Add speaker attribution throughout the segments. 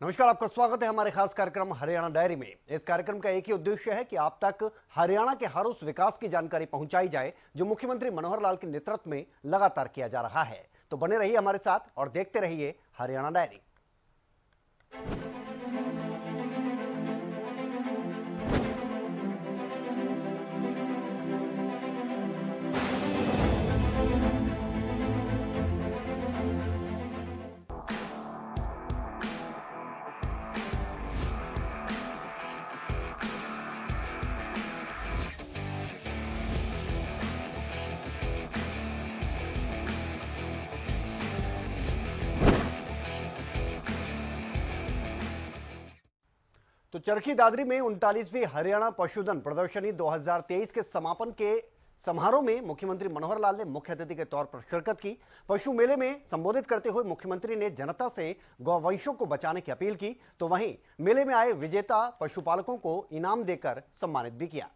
Speaker 1: नमस्कार, आपका स्वागत है हमारे खास कार्यक्रम हरियाणा डायरी में। इस कार्यक्रम का एक ही उद्देश्य है कि आप तक हरियाणा के हर उस विकास की जानकारी पहुंचाई जाए जो मुख्यमंत्री मनोहर लाल के नेतृत्व में लगातार किया जा रहा है। तो बने रहिए हमारे साथ और देखते रहिए हरियाणा डायरी। तो चरखी दादरी में 39वीं हरियाणा पशुधन प्रदर्शनी 2023 के समापन के समारोह में मुख्यमंत्री मनोहर लाल ने मुख्य अतिथि के तौर पर शिरकत की। पशु मेले में संबोधित करते हुए मुख्यमंत्री ने जनता से गौवंशों को बचाने की अपील की, तो वहीं मेले में आए विजेता पशुपालकों को इनाम देकर सम्मानित भी किया।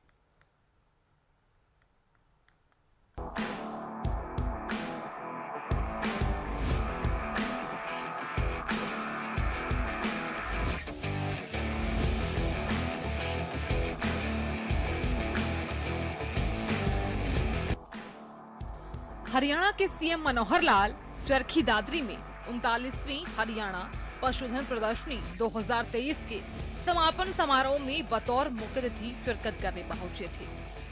Speaker 2: हरियाणा के सीएम मनोहर लाल चरखी दादरी में 39वीं हरियाणा पशुधन प्रदर्शनी 2023 के समापन समारोह में बतौर मुख्य अतिथि शिरकत करने पहुंचे थे।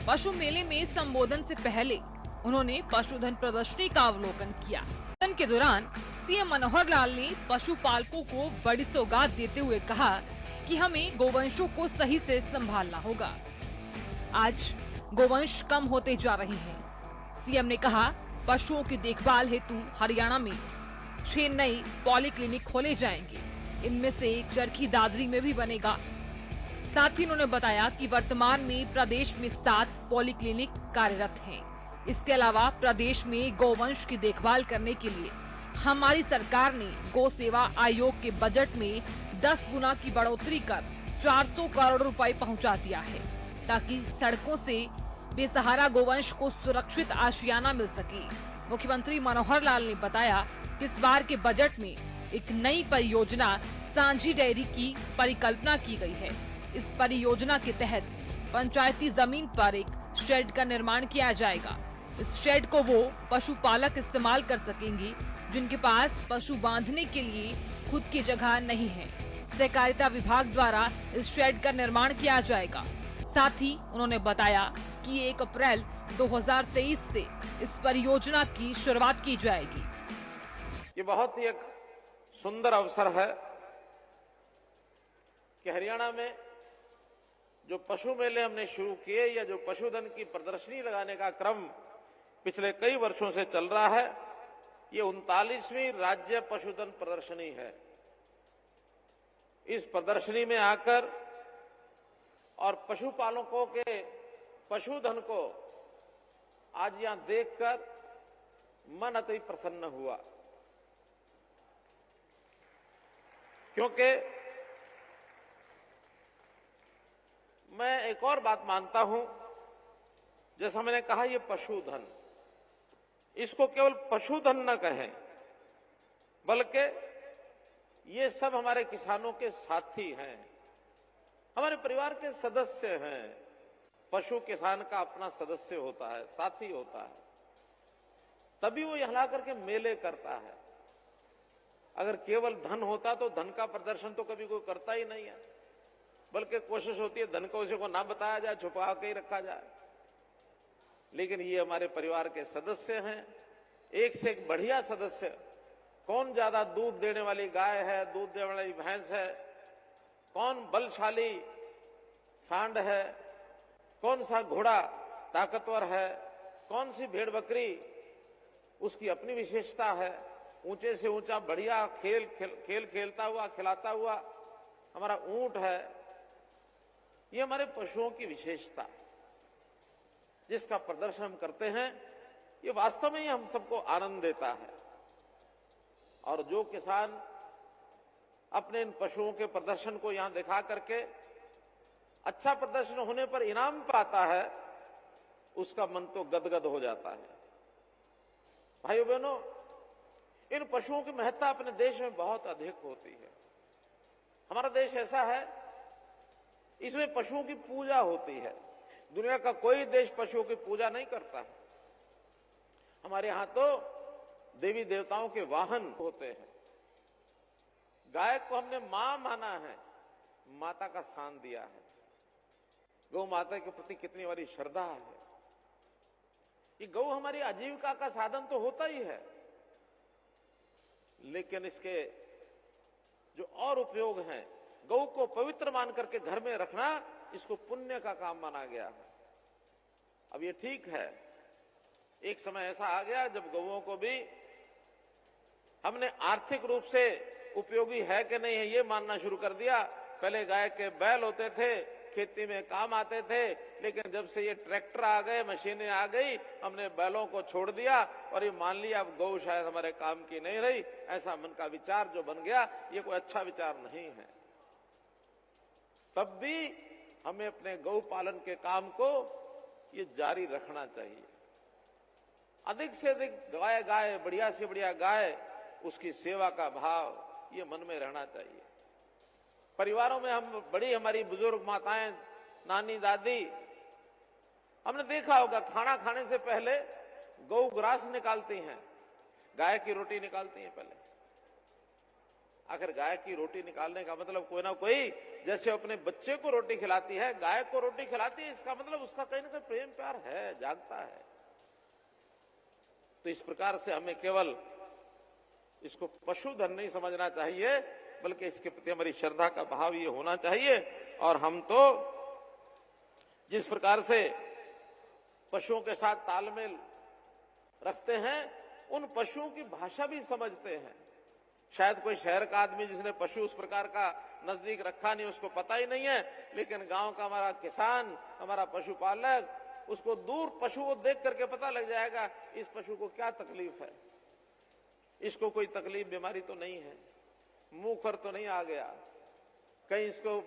Speaker 2: पशु मेले में संबोधन से पहले उन्होंने पशुधन प्रदर्शनी का अवलोकन किया। संबोधन के दौरान सीएम मनोहर लाल ने पशुपालकों को बड़ी सौगात देते हुए कहा कि हमें गोवंशों को सही से संभालना होगा। आज गोवंश कम होते जा रहे हैं। सीएम ने कहा, पशुओं की देखभाल हेतु हरियाणा में 6 नए पॉलीक्लिनिक खोले जाएंगे। इनमें से एक चरखी दादरी में भी बनेगा। साथ ही उन्होंने बताया कि वर्तमान में प्रदेश में 7 पॉलीक्लिनिक कार्यरत हैं। इसके अलावा प्रदेश में गौवंश की देखभाल करने के लिए हमारी सरकार ने गौ सेवा आयोग के बजट में 10 गुना की बढ़ोतरी कर 400 करोड़ रुपए पहुंचा दिया है, ताकि सड़कों से बेसहारा गोवंश को सुरक्षित आशियाना मिल सके। मुख्यमंत्री मनोहर लाल ने बताया कि इस बार के बजट में एक नई परियोजना सांझी डेयरी की परिकल्पना की गई है। इस परियोजना के तहत पंचायती जमीन पर एक शेड का निर्माण किया जाएगा। इस शेड को वो पशुपालक इस्तेमाल कर सकेंगे जिनके पास पशु बांधने के लिए खुद की जगह नहीं है। सहकारिता विभाग द्वारा इस शेड का निर्माण किया जाएगा। साथ ही उन्होंने बताया कि 1 अप्रैल 2023 से इस परियोजना की शुरुआत की जाएगी।
Speaker 3: ये बहुत ही एक सुंदर अवसर है कि हरियाणा में जो पशु मेले हमने शुरू किए या जो पशुधन की प्रदर्शनी लगाने का क्रम पिछले कई वर्षों से चल रहा है, ये 39वीं राज्य पशुधन प्रदर्शनी है। इस प्रदर्शनी में आकर और पशुपालकों के पशुधन को आज यहां देखकर मन अति प्रसन्न हुआ, क्योंकि मैं एक और बात मानता हूं। जैसा मैंने कहा, ये पशुधन, इसको केवल पशुधन न कहें, बल्कि ये सब हमारे किसानों के साथी हैं, हमारे परिवार के सदस्य हैं। पशु किसान का अपना सदस्य होता है, साथी होता है, तभी वो यहाँ करके मेले करता है। अगर केवल धन होता तो धन का प्रदर्शन तो कभी कोई करता ही नहीं है, बल्कि कोशिश होती है धन को उसी को ना बताया जाए, छुपा के ही रखा जाए। लेकिन ये हमारे परिवार के सदस्य हैं, एक से एक बढ़िया सदस्य। कौन ज्यादा दूध देने वाली गाय है, दूध देने वाली भैंस है, कौन बलशाली सांड है, कौन सा घोड़ा ताकतवर है, कौन सी भेड़ बकरी, उसकी अपनी विशेषता है। ऊंचे से ऊंचा बढ़िया खेल खेलता हुआ, खिलाता हुआ हमारा ऊंट है। ये हमारे पशुओं की विशेषता, जिसका प्रदर्शन हम करते हैं, ये वास्तव में ही हम सबको आनंद देता है। और जो किसान अपने इन पशुओं के प्रदर्शन को यहां दिखा करके अच्छा प्रदर्शन होने पर इनाम पाता है, उसका मन तो गदगद हो जाता है। भाइयों बहनों, इन पशुओं की महत्ता अपने देश में बहुत अधिक होती है। हमारा देश ऐसा है, इसमें पशुओं की पूजा होती है। दुनिया का कोई देश पशुओं की पूजा नहीं करता है। हमारे यहां तो देवी देवताओं के वाहन होते हैं। गाय को हमने मां माना है, माता का स्थान दिया है। गौ माता के प्रति कितनी बड़ी श्रद्धा है। ये गौ हमारी आजीविका का साधन तो होता ही है, लेकिन इसके जो और उपयोग हैं, गौ को पवित्र मान करके घर में रखना, इसको पुण्य का काम माना गया है। अब ये ठीक है, एक समय ऐसा आ गया जब गौओं को भी हमने आर्थिक रूप से उपयोगी है कि नहीं है ये मानना शुरू कर दिया। पहले गाय के बैल होते थे, खेती में काम आते थे, लेकिन जब से ये ट्रैक्टर आ गए, मशीनें आ गई, हमने बैलों को छोड़ दिया और ये मान लिया अब गौ शायद हमारे काम की नहीं रही। ऐसा मन का विचार जो बन गया, ये कोई अच्छा विचार नहीं है। तब भी हमें अपने गौ पालन के काम को ये जारी रखना चाहिए। अधिक से अधिक गाय, बढ़िया से बढ़िया गाय, उसकी सेवा का भाव ये मन में रहना चाहिए। परिवारों में हमारी बुजुर्ग माताएं, नानी, दादी, हमने देखा होगा खाना खाने से पहले गौ ग्रास निकालती हैं, गाय की रोटी निकालती हैं पहले। आखिर गाय की रोटी निकालने का मतलब कोई ना कोई, जैसे अपने बच्चे को रोटी खिलाती है, गाय को रोटी खिलाती है, इसका मतलब उसका कहीं ना कहीं प्रेम प्यार है, जागता है। तो इस प्रकार से हमें केवल इसको पशुधन नहीं समझना चाहिए, बल्कि इसके प्रति हमारी श्रद्धा का भाव ये होना चाहिए। और हम तो जिस प्रकार से पशुओं के साथ तालमेल रखते हैं, उन पशुओं की भाषा भी समझते हैं। शायद कोई शहर का आदमी जिसने पशु उस प्रकार का नजदीक रखा नहीं, उसको पता ही नहीं है, लेकिन गांव का हमारा किसान, हमारा पशुपालक, उसको दूर पशु को देख करके पता लग जाएगा इस पशु को क्या तकलीफ है, इसको कोई तकलीफ बीमारी तो नहीं है, मुंह खर तो नहीं आ गया, कहीं इसको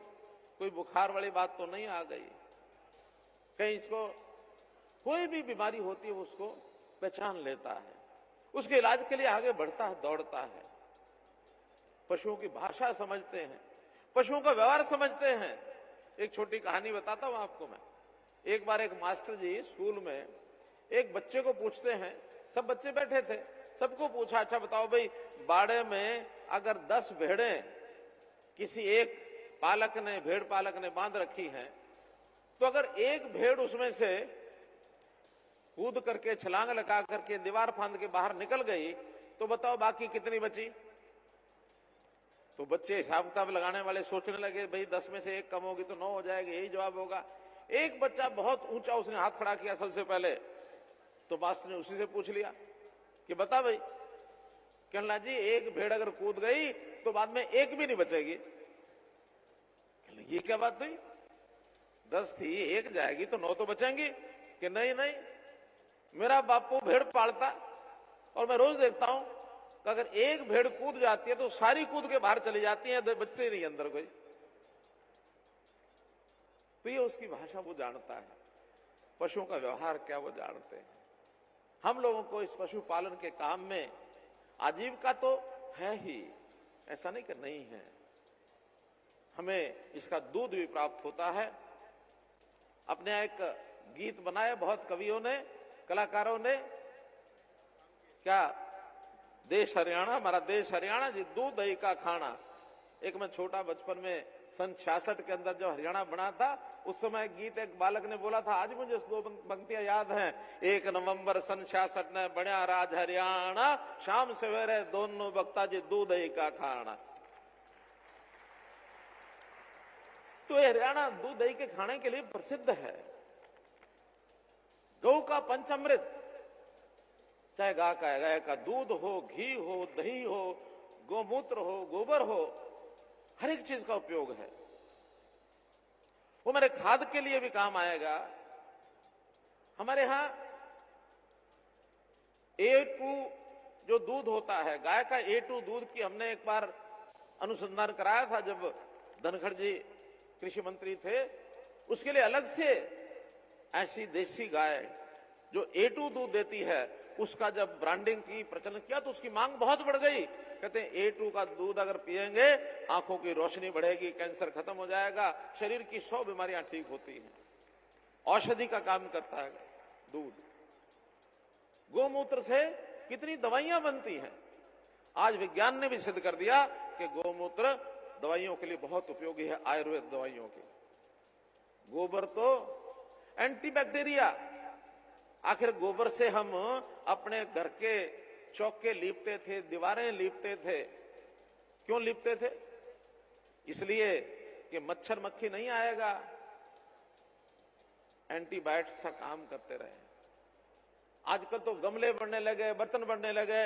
Speaker 3: कोई बुखार वाली बात तो नहीं आ गई, कहीं इसको कोई भी बीमारी होती है वो उसको पहचान लेता है, उसके इलाज के लिए आगे बढ़ता है, दौड़ता है। पशुओं की भाषा समझते हैं, पशुओं का व्यवहार समझते हैं। एक छोटी कहानी बताता हूं आपको मैं। एक बार एक मास्टर जी स्कूल में एक बच्चे को पूछते हैं, सब बच्चे बैठे थे, सबको पूछा, अच्छा बताओ भाई, बाड़े में अगर 10 भेड़ें किसी एक पालक ने, भेड़ पालक ने बांध रखी हैं, तो अगर एक भेड़ उसमें से कूद करके, छलांग लगा करके, दीवार फांद के बाहर निकल गई, तो बताओ बाकी कितनी बची? तो बच्चे हिसाब किताब लगाने वाले सोचने लगे, भाई 10 में से 1 कम होगी तो 9 हो जाएगी, यही जवाब होगा। एक बच्चा बहुत ऊंचा, उसने हाथ खड़ा किया सबसे पहले, तो मास्टर ने उसी से पूछ लिया कि बता भाई, कहना जी एक भेड़ अगर कूद गई तो बाद में 1 भी नहीं बचेगी। ये क्या बात हुई? 10 थी, 1 जाएगी तो 9 तो बचेंगी। कि नहीं नहीं, मेरा बापू भेड़ पालता और मैं रोज देखता हूं कि अगर एक भेड़ कूद जाती है तो सारी कूद के बाहर चली जाती है, बचती नहीं अंदर कोई। तो ये उसकी भाषा वो जानता है, पशुओं का व्यवहार क्या वो जानते हैं। हम लोगों को इस पशुपालन के काम में आजीविका तो है ही, ऐसा नहीं कि नहीं है। हमें इसका दूध भी प्राप्त होता है। अपने एक गीत बनाया बहुत कवियों ने, कलाकारों ने, क्या देश हरियाणा, हमारा देश हरियाणा जी, दूध दही का खाना। एक मैं छोटा बचपन में सन 66 के अंदर जब हरियाणा बना था, उस समय गीत एक बालक ने बोला था, आज मुझे 2 पंक्तियां याद हैं। 1 नवंबर सन 66 ने बना राज हरियाणा, शाम सवेरे दोनों बख्ता जी दूध दही का खाना। तो हरियाणा दूध दही के खाने के लिए प्रसिद्ध है। गौ का पंचामृत, चाहे गाय का दूध हो, घी हो, दही हो, गोमूत्र हो, गोबर हो, हर एक चीज का उपयोग है। वो मेरे खाद के लिए भी काम आएगा। हमारे यहां A2 जो दूध होता है, गाय का A2 दूध की हमने एक बार अनुसंधान कराया था जब धनखड़ जी कृषि मंत्री थे। उसके लिए अलग से ऐसी देसी गाय जो A2 दूध देती है, उसका जब ब्रांडिंग की, प्रचलन किया तो उसकी मांग बहुत बढ़ गई। कहते हैं A2 का दूध अगर पिएंगे आंखों की रोशनी बढ़ेगी, कैंसर खत्म हो जाएगा, शरीर की 100 बीमारियां ठीक होती हैं। औषधि का काम करता है दूध। गोमूत्र से कितनी दवाइयां बनती हैं। आज विज्ञान ने भी सिद्ध कर दिया कि गोमूत्र दवाइयों के लिए बहुत उपयोगी है, आयुर्वेद दवाइयों के। गोबर तो एंटीबैक्टीरिया। आखिर गोबर से हम अपने घर के चौके लीपते थे, दीवारें लीपते थे। क्यों लीपते थे? इसलिए कि मच्छर मक्खी नहीं आएगा, एंटीबायोटिक्स का काम करते रहे। आजकल तो गमले बनने लगे, बर्तन बनने लगे,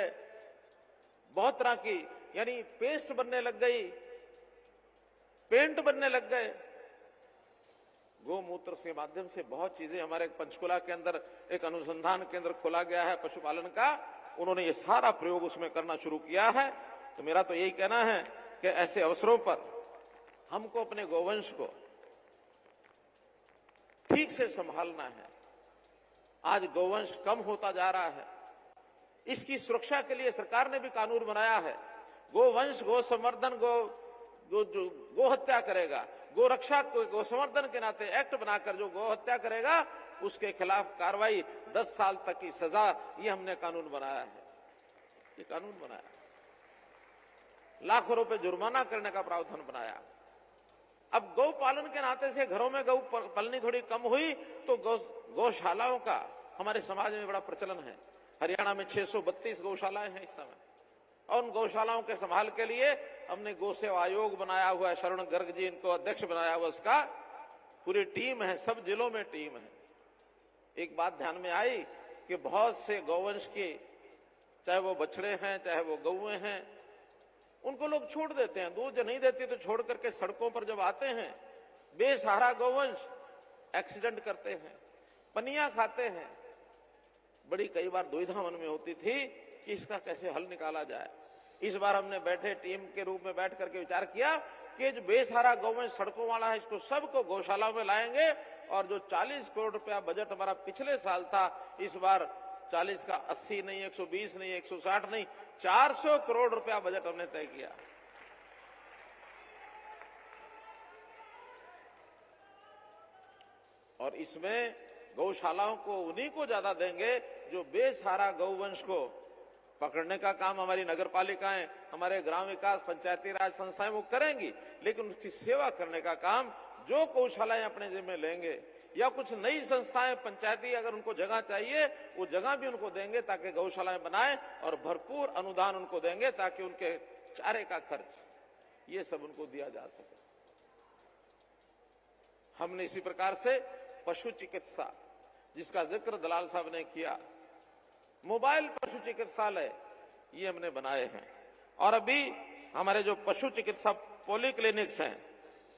Speaker 3: बहुत तरह की यानी पेस्ट बनने लग गई, पेंट बनने लग गए। गोमूत्र के माध्यम से बहुत चीजें, हमारे पंचकुला के अंदर एक अनुसंधान केंद्र खोला गया है पशुपालन का, उन्होंने ये सारा प्रयोग उसमें करना शुरू किया है। तो मेरा तो यही कहना है कि ऐसे अवसरों पर हमको अपने गोवंश को ठीक से संभालना है। आज गोवंश कम होता जा रहा है, इसकी सुरक्षा के लिए सरकार ने भी कानून बनाया है। गोवंश, गो संवर्धन, गो हत्या करेगा, गो रक्षा, गो संवर्धन के नाते एक्ट बनाकर जो गो हत्या करेगा उसके खिलाफ कार्रवाई 10 साल तक की सजा, ये हमने कानून बनाया है। ये कानून बनाया, लाखों रुपए जुर्माना करने का प्रावधान बनाया। अब गौ पालन के नाते से घरों में गौ पालनी थोड़ी कम हुई तो गौशालाओं का हमारे समाज में बड़ा प्रचलन है। हरियाणा में 632 गौशालाएं हैं इस समय, और उन गौशालाओं के संभाल के लिए हमने गौ सेवा आयोग बनाया हुआ है। शरण गर्ग जी इनको अध्यक्ष बनाया हुआ, उसका पूरी टीम है, सब जिलों में टीम है। एक बात ध्यान में आई कि बहुत से गौवंश के, चाहे वो बछड़े हैं चाहे वो गौएं हैं, उनको लोग छोड़ देते हैं, दूध नहीं देती तो छोड़ करके सड़कों पर जब आते हैं, बेसहारा गौवंश एक्सीडेंट करते हैं, पनिया खाते हैं। बड़ी कई बार दुविधा मन में होती थी कि इसका कैसे हल निकाला जाए। इस बार हमने बैठे टीम के रूप में बैठ करके विचार किया कि जो बेसहारा गौवंश सड़कों वाला है, इसको सबको गौशाला में लाएंगे, और जो 40 करोड़ रुपया बजट हमारा पिछले साल था, इस बार 40 का 80 नहीं, 120 नहीं, 160 नहीं, 400 करोड़ रुपया बजट हमने तय किया। और इसमें गौशालाओं को उन्हीं को ज्यादा देंगे जो बेसहारा गौवंश को पकड़ने का काम हमारी नगर पालिकाएं, हमारे ग्राम विकास, पंचायती राज संस्थाएं वो करेंगी, लेकिन उसकी सेवा करने का काम जो गौशालाएं अपने जिम्मे लेंगे, या कुछ नई संस्थाएं पंचायती अगर उनको जगह चाहिए वो जगह भी उनको देंगे ताकि गौशालाएं बनाएं, और भरपूर अनुदान उनको देंगे ताकि उनके चारे का खर्च ये सब उनको दिया जा सके। हमने इसी प्रकार से पशु चिकित्सा, जिसका जिक्र दलाल साहब ने किया, मोबाइल पशु चिकित्सालय ये हमने बनाए हैं। और अभी हमारे जो पशु चिकित्सा पॉलीक्लिनिक्स हैं,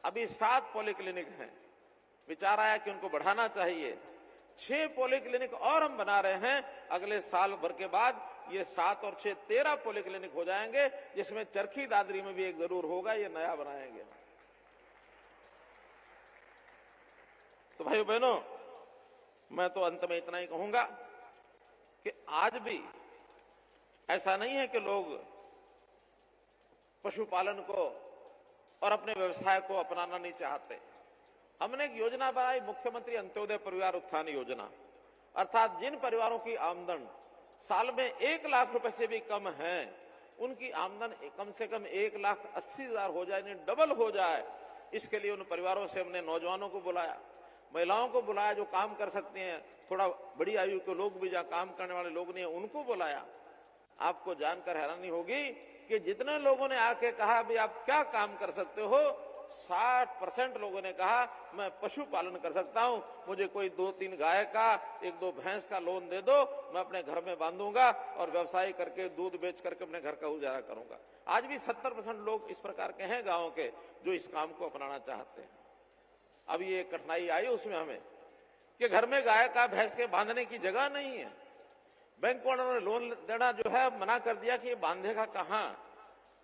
Speaker 3: अभी 7 पॉलीक्लिनिक हैं। विचार आया कि उनको बढ़ाना चाहिए, 6 पॉलीक्लिनिक और हम बना रहे हैं। अगले साल भर के बाद ये 7 और 6 13 पॉलीक्लिनिक हो जाएंगे, जिसमें चरखी दादरी में भी एक जरूर होगा, ये नया बनाएंगे। तो भाइयों बहनों, मैं तो अंत में इतना ही कहूंगा कि आज भी ऐसा नहीं है कि लोग पशुपालन को और अपने व्यवसाय को अपनाना नहीं चाहते। हमने एक योजना बनाई, मुख्यमंत्री अंत्योदय परिवार उत्थान योजना, अर्थात जिन परिवारों की आमदन साल में 1 लाख रुपए से भी कम है, उनकी आमदन कम से कम 1,80,000 हो जाए, डबल हो जाए। इसके लिए उन परिवारों से हमने नौजवानों को बुलाया, महिलाओं को बुलाया जो काम कर सकते हैं, थोड़ा बड़ी आयु के लोग भी जहां काम करने वाले लोग नहीं है उनको बुलाया। आपको जानकर हैरानी होगी कि जितने लोगों ने आके कहा भाई आप क्या काम कर सकते हो, 60% लोगों ने कहा मैं पशुपालन कर सकता हूं, मुझे कोई 2-3 गाय का 1-2 भैंस का लोन दे दो, मैं अपने घर में बांधूंगा और व्यवसाय करके दूध बेच करके अपने घर का गुजारा करूंगा। आज भी 70% लोग इस प्रकार के हैं गांव के जो इस काम को अपनाना चाहते हैं। अब ये कठिनाई आई उसमें हमें कि घर में गाय का भैंस के बांधने की जगह नहीं है। बैंक वालों ने लोन देना जो है मना कर दिया कि ये बांधेगा कहां।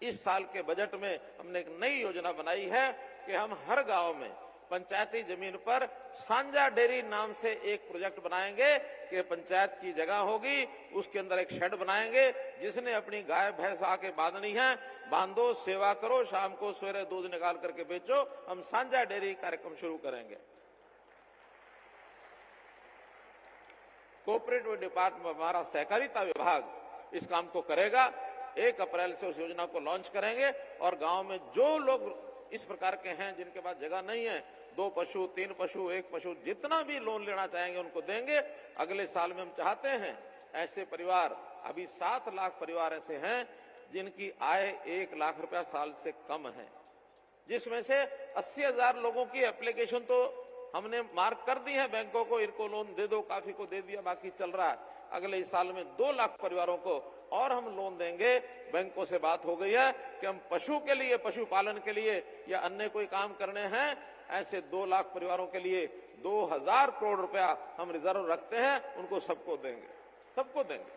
Speaker 3: इस साल के बजट में हमने एक नई योजना बनाई है कि हम हर गांव में पंचायती जमीन पर सांझा डेयरी नाम से एक प्रोजेक्ट बनाएंगे कि पंचायत की जगह होगी, उसके अंदर एक शेड बनाएंगे, जिसने अपनी गाय भैंस आके बांधनी है, बांधो, सेवा करो, शाम को सवेरे दूध निकाल करके बेचो। हम सांझा डेयरी कार्यक्रम शुरू करेंगे। कोऑपरेटिव डिपार्टमेंट, हमारा सहकारिता विभाग इस काम को करेगा। 1 अप्रैल से उस योजना को लॉन्च करेंगे और गांव में जो लोग इस प्रकार के हैं जिनके पास जगह नहीं है, 2 पशु, 3 पशु, 1 पशु, जितना भी लोन लेना चाहेंगे उनको देंगे। अगले साल में हम चाहते हैं ऐसे परिवार, अभी 7 लाख परिवार ऐसे हैं जिनकी आय 1 लाख रुपया साल से कम है, जिसमें से 80,000 लोगों की एप्लीकेशन तो हमने मार्क कर दी है बैंकों को, इनको लोन दे दो, काफी को दे दिया, बाकी चल रहा है। अगले साल में 2 लाख परिवारों को और हम लोन देंगे। बैंकों से बात हो गई है कि हम पशु के लिए, पशुपालन के लिए या अन्य कोई काम करने हैं, ऐसे 2 लाख परिवारों के लिए 2000 करोड़ रुपया हम रिजर्व रखते हैं, उनको सबको देंगे, सबको देंगे।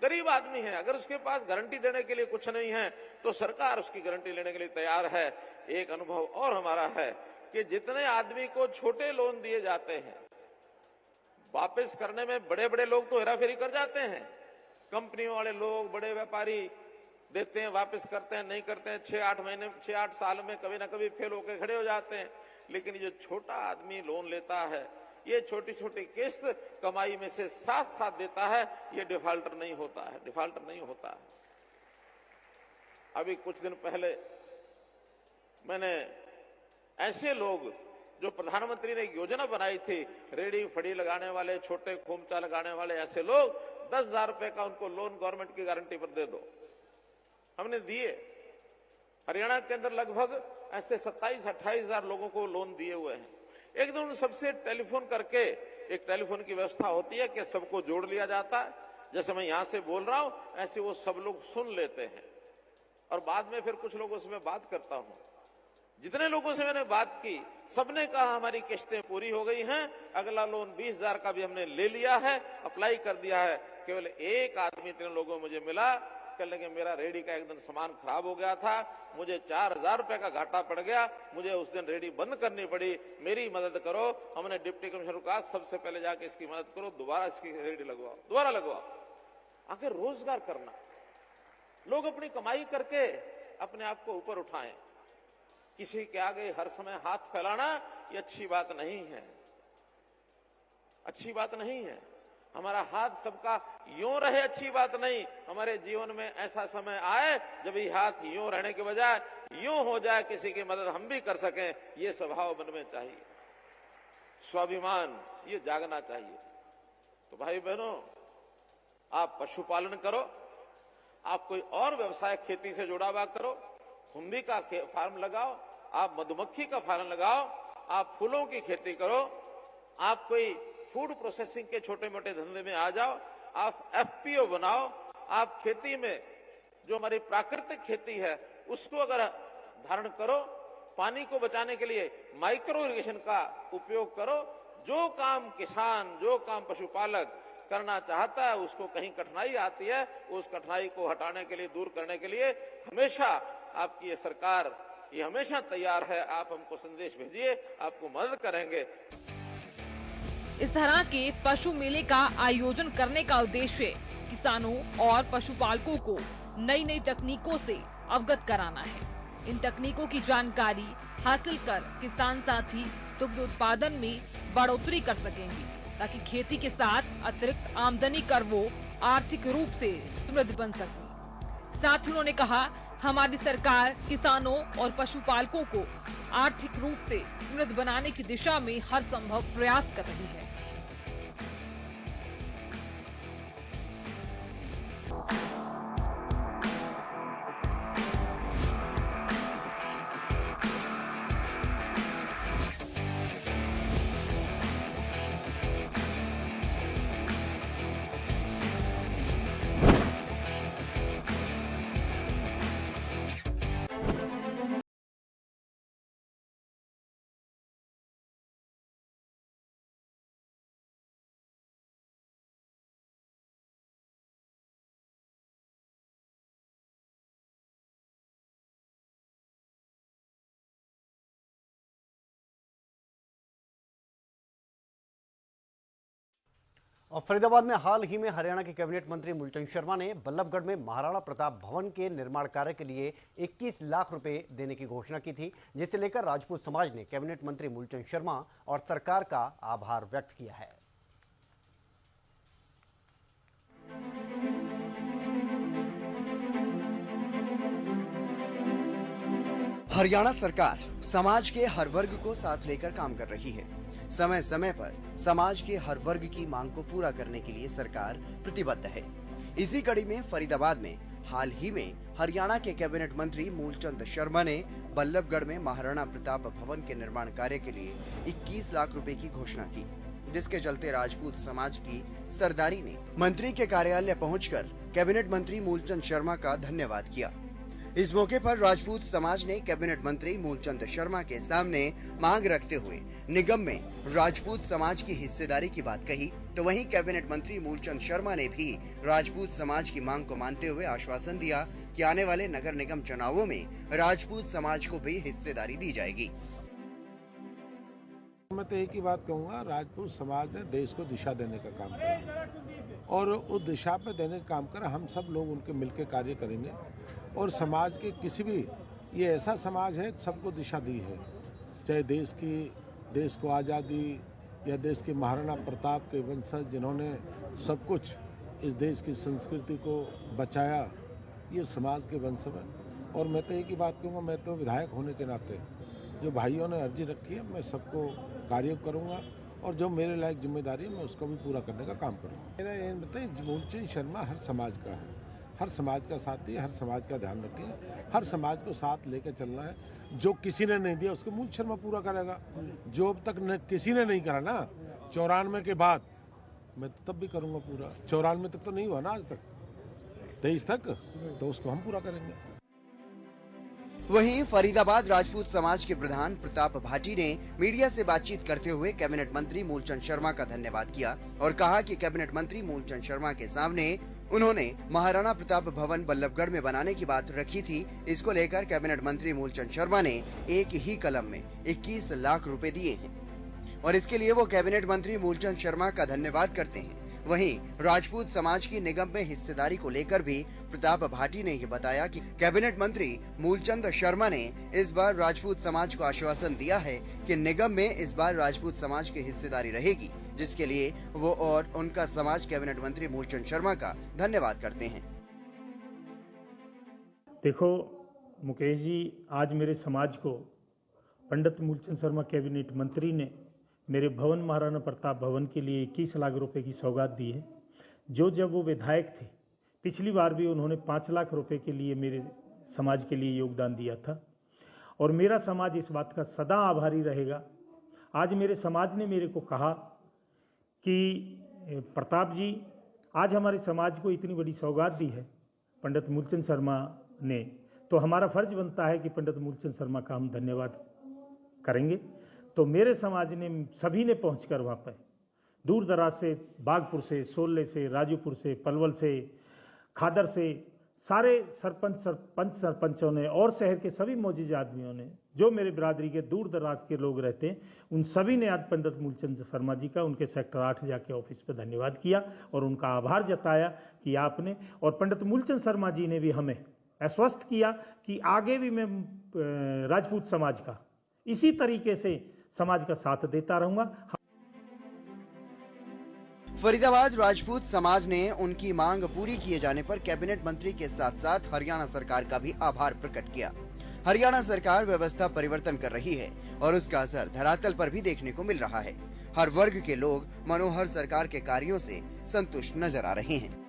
Speaker 3: गरीब आदमी है, अगर उसके पास गारंटी देने के लिए कुछ नहीं है तो सरकार उसकी गारंटी लेने के लिए तैयार है। एक अनुभव और हमारा है कि जितने आदमी को छोटे लोन दिए जाते हैं, वापस करने में बड़े बड़े लोग तो हेराफेरी कर जाते हैं। कंपनियों वाले लोग, बड़े व्यापारी देते हैं, वापस करते हैं, नहीं करते हैं, 6-8 महीने, 6-8 साल में कभी ना कभी फेल होकर खड़े हो जाते हैं। लेकिन जो छोटा आदमी लोन लेता है, ये छोटी छोटी किस्त कमाई में से साथ साथ देता है, ये डिफॉल्टर नहीं होता है, डिफॉल्टर नहीं होता है। अभी कुछ दिन पहले मैंने ऐसे लोग जो प्रधानमंत्री ने एक योजना बनाई थी, रेडी फड़ी लगाने वाले, छोटे खोमचा लगाने वाले, ऐसे लोग 10,000 रुपए का उनको लोन गवर्नमेंट की गारंटी पर दे दो, हमने दिए। हरियाणा के अंदर लगभग ऐसे 27-28,000 लोगों को लोन दिए हुए हैं। एक दिन उन सबसे टेलीफोन करके, एक टेलीफोन की व्यवस्था होती है कि सबको जोड़ लिया जाता है, जैसे मैं यहां से बोल रहा हूं ऐसे वो सब लोग सुन लेते हैं और बाद में फिर कुछ लोगों से मैं बात करता हूं। जितने लोगों से मैंने बात की, सबने कहा हमारी किस्तें पूरी हो गई हैं, अगला लोन 20,000 का भी हमने ले लिया है, अप्लाई कर दिया है। केवल एक आदमी, 3 लोगों मुझे मिला, कहने लगे मेरा रेडी का एक दिन सामान खराब हो गया था, मुझे 4,000 रुपए का घाटा पड़ गया, मुझे उस दिन रेडी बंद करनी पड़ी, मेरी मदद करो। हमने डिप्टी कमिश्नर को कहा सबसे पहले जाके इसकी मदद करो, दोबारा इसकी रेडी लगवाओ, दोबारा लगवाओ। आखिर रोजगार करना, लोग अपनी कमाई करके अपने आप को ऊपर उठाएं, किसी के आगे हर समय हाथ फैलाना ये अच्छी बात नहीं है, अच्छी बात नहीं है। हमारा हाथ सबका यूं रहे, अच्छी बात नहीं। हमारे जीवन में ऐसा समय आए जब ये हाथ यूं रहने के बजाय यूं हो जाए, किसी की मदद हम भी कर सकें, ये स्वभाव मन में चाहिए, स्वाभिमान ये जागना चाहिए। तो भाई बहनों, आप पशुपालन करो, आप कोई और व्यवसाय खेती से जुड़ा हुआ करो, खुम्बी का फार्म लगाओ, आप मधुमक्खी का फार्म लगाओ, आप फूलों की खेती करो, आप कोई फूड प्रोसेसिंग के छोटे मोटे धंधे में आ जाओ, आप एफपीओ बनाओ, आप खेती में जो हमारी प्राकृतिक खेती है उसको अगर धारण करो, पानी को बचाने के लिए माइक्रो इरिगेशन का उपयोग करो। जो काम किसान, जो काम पशुपालक करना चाहता है, उसको कहीं कठिनाई आती है, उस कठिनाई को हटाने के लिए, दूर करने के लिए हमेशा आपकी ये सरकार ये हमेशा तैयार है। आप हमको संदेश भेजिए, आपको मदद करेंगे।
Speaker 2: इस तरह के पशु मेले का आयोजन करने का उद्देश्य किसानों और पशुपालकों को नई नई तकनीकों से अवगत कराना है। इन तकनीकों की जानकारी हासिल कर किसान साथी दुग्ध उत्पादन में बढ़ोतरी कर सकेंगे, ताकि खेती के साथ अतिरिक्त आमदनी कर वो आर्थिक रूप से समृद्ध बन सके। साथ ही उन्होंने कहा, हमारी सरकार किसानों और पशुपालकों को आर्थिक रूप से समृद्ध बनाने की दिशा में हर संभव प्रयास कर रही है।
Speaker 1: और फरीदाबाद में हाल ही में हरियाणा के कैबिनेट मंत्री मूलचंद शर्मा ने बल्लभगढ़ में महाराणा प्रताप भवन के निर्माण कार्य के लिए 21 लाख रुपए देने की घोषणा की थी, जिसे लेकर राजपूत समाज ने कैबिनेट मंत्री मूलचंद शर्मा और सरकार का आभार व्यक्त किया है।
Speaker 4: हरियाणा सरकार समाज के हर वर्ग को साथ लेकर काम कर रही है। समय समय पर समाज के हर वर्ग की मांग को पूरा करने के लिए सरकार प्रतिबद्ध है। इसी कड़ी में फरीदाबाद में हाल ही में हरियाणा के कैबिनेट मंत्री मूलचंद शर्मा ने बल्लभगढ़ में महाराणा प्रताप भवन के निर्माण कार्य के लिए 21 लाख रुपए की घोषणा की, जिसके चलते राजपूत समाज की सरदारी ने मंत्री के कार्यालय पहुंचकर कैबिनेट मंत्री मूलचंद शर्मा का धन्यवाद किया। इस मौके पर राजपूत समाज ने कैबिनेट मंत्री मूलचंद शर्मा के सामने मांग रखते हुए निगम में राजपूत समाज की हिस्सेदारी की बात कही, तो वहीं कैबिनेट मंत्री मूलचंद शर्मा ने भी राजपूत समाज की मांग को मानते हुए आश्वासन दिया कि आने वाले नगर निगम चुनावों में राजपूत समाज को भी हिस्सेदारी दी जाएगी।
Speaker 5: मैं तो एक ही बात कहूँगा, राजपूत समाज ने देश को दिशा देने का काम किया और उस दिशा पे देने का काम कर हम सब लोग उनके मिलकर कार्य करेंगे और समाज के किसी भी, ये ऐसा समाज है सबको दिशा दी है, चाहे देश को आज़ादी या देश के महाराणा प्रताप के वंशज जिन्होंने सब कुछ इस देश की संस्कृति को बचाया, ये समाज के वंशज हैं। और मैं तो एक ही बात कहूँगा, मैं तो विधायक होने के नाते जो भाइयों ने अर्जी रखी है मैं सबको कार्य करूँगा और जो मेरे लायक जिम्मेदारी है मैं उसको भी पूरा करने का काम करूँगा। मेरा ये बताइए, मूलचंद शर्मा हर समाज का है, हर समाज का साथी, हर समाज का ध्यान रखें, हर समाज को साथ लेकर चलना है। जो किसी ने नहीं दिया उसको मूल शर्मा पूरा करेगा। जो अब तक किसी ने नहीं करा ना 94 के बाद, मैं तब भी करूँगा पूरा। 94 तक तो नहीं हुआ ना, आज तक 23 तक, तो उसको हम पूरा करेंगे।
Speaker 4: वहीं फरीदाबाद राजपूत समाज के प्रधान प्रताप भाटी ने मीडिया से बातचीत करते हुए कैबिनेट मंत्री मूलचंद शर्मा का धन्यवाद किया और कहा कि कैबिनेट मंत्री मूलचंद शर्मा के सामने उन्होंने महाराणा प्रताप भवन बल्लभगढ़ में बनाने की बात रखी थी। इसको लेकर कैबिनेट मंत्री मूलचंद शर्मा ने एक ही कलम में 21 लाख रुपए दिए हैं और इसके लिए वो कैबिनेट मंत्री मूलचंद शर्मा का धन्यवाद करते हैं। वहीं राजपूत समाज की निगम में हिस्सेदारी को लेकर भी प्रताप भाटी ने ये बताया कि कैबिनेट मंत्री मूलचंद शर्मा ने इस बार राजपूत समाज को आश्वासन दिया है कि निगम में इस बार राजपूत समाज की हिस्सेदारी रहेगी, जिसके लिए वो और उनका समाज कैबिनेट मंत्री मूलचंद शर्मा का धन्यवाद करते हैं।
Speaker 6: देखो मुकेश जी, आज मेरे समाज को पंडित मूलचंद शर्मा कैबिनेट मंत्री ने मेरे भवन महाराणा प्रताप भवन के लिए 21 लाख रुपए की सौगात दी है। जब वो विधायक थे, पिछली बार भी उन्होंने 5 लाख रुपए के लिए मेरे समाज के लिए योगदान दिया था और मेरा समाज इस बात का सदा आभारी रहेगा। आज मेरे समाज ने मेरे को कहा कि प्रताप जी, आज हमारे समाज को इतनी बड़ी सौगात दी है पंडित मूलचंद शर्मा ने, तो हमारा फर्ज बनता है कि पंडित मूलचंद शर्मा का हम धन्यवाद करेंगे। तो मेरे समाज ने, सभी ने पहुंचकर वहाँ पर दूर दराज से, बागपुर से, सोल्ले से, राजूपुर से, पलवल से, खादर से, सारे सरपंचों ने और शहर के सभी मौजूद आदमियों ने, जो मेरे बिरादरी के दूर दराज के लोग रहते हैं, उन सभी ने आज पंडित मूलचंद शर्मा जी का उनके सेक्टर 8 जाके ऑफिस पे धन्यवाद किया और उनका आभार जताया कि आपने, और पंडित मूलचंद शर्मा जी ने भी हमें आश्वस्त किया कि आगे भी मैं राजपूत समाज का इसी तरीके से समाज का साथ देता रहूंगा।
Speaker 4: फरीदाबाद राजपूत समाज ने उनकी मांग पूरी किए जाने पर कैबिनेट मंत्री के साथ साथ हरियाणा सरकार का भी आभार प्रकट किया। हरियाणा सरकार व्यवस्था परिवर्तन कर रही है और उसका असर धरातल पर भी देखने को मिल रहा है। हर वर्ग के लोग मनोहर सरकार के कार्यों से संतुष्ट नजर आ रहे हैं।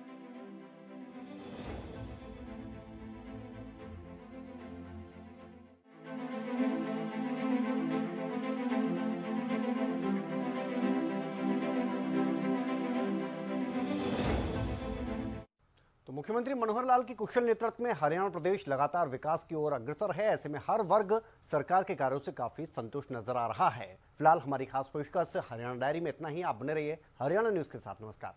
Speaker 1: तो मुख्यमंत्री मनोहर लाल की कुशल नेतृत्व में हरियाणा प्रदेश लगातार विकास की ओर अग्रसर है। ऐसे में हर वर्ग सरकार के कार्यों से काफी संतुष्ट नजर आ रहा है। फिलहाल हमारी खास पेशकश हरियाणा डायरी में इतना ही। आप बने रहिए हरियाणा न्यूज के साथ। नमस्कार।